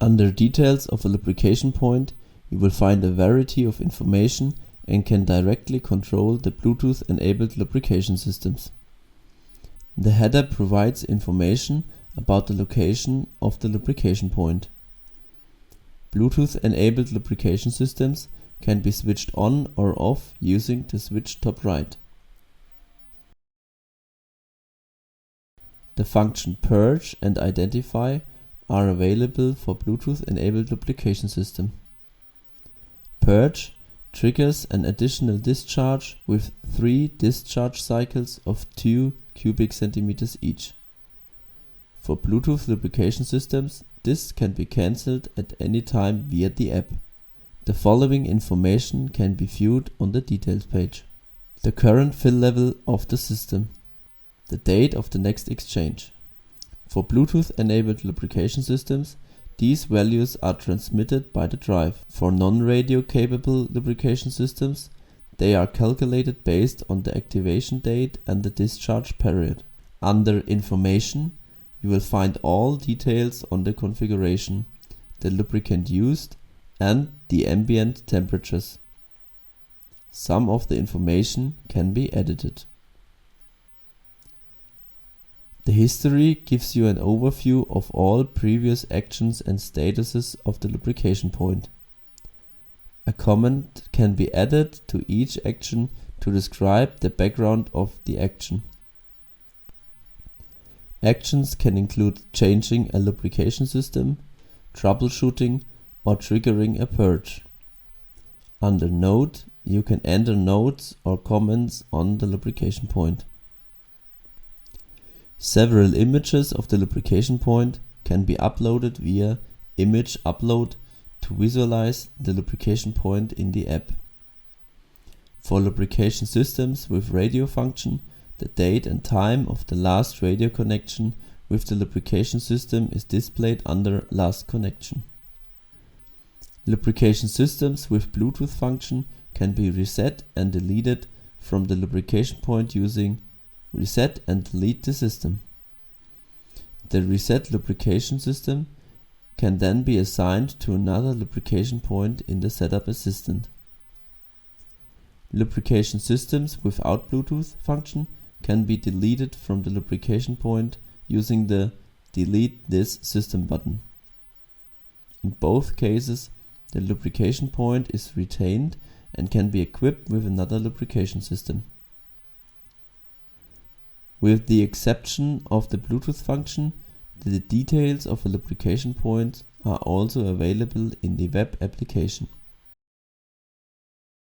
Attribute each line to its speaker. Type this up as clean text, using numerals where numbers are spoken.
Speaker 1: Under details of a lubrication point, you will find a variety of information and can directly control the Bluetooth-enabled lubrication systems. The header provides information about the location of the lubrication point. Bluetooth-enabled lubrication systems can be switched on or off using the switch top right. The function purge and identify are available for Bluetooth-enabled lubrication system. Purge triggers an additional discharge with 3 discharge cycles of 2 cubic centimeters each. For Bluetooth lubrication systems, this can be cancelled at any time via the app. The following information can be viewed on the details page. The current fill level of the system. The date of the next exchange. For Bluetooth-enabled lubrication systems, these values are transmitted by the drive. For non-radio capable lubrication systems, they are calculated based on the activation date and the discharge period. Under Information, you will find all details on the configuration, the lubricant used, and the ambient temperatures. Some of the information can be edited. The history gives you an overview of all previous actions and statuses of the lubrication point. A comment can be added to each action to describe the background of the action. Actions can include changing a lubrication system, troubleshooting, or triggering a purge. Under Note, you can enter notes or comments on the lubrication point. Several images of the lubrication point can be uploaded via Image Upload to visualize the lubrication point in the app. For lubrication systems with radio function, the date and time of the last radio connection with the lubrication system is displayed under Last Connection. Lubrication systems with Bluetooth function can be reset and deleted from the lubrication point using Reset and delete the system. The reset lubrication system can then be assigned to another lubrication point in the Setup Assistant. Lubrication systems without Bluetooth function can be deleted from the lubrication point using the Delete this system button. In both cases, the lubrication point is retained and can be equipped with another lubrication system. With the exception of the Bluetooth function, the details of a lubrication point are also available in the web application.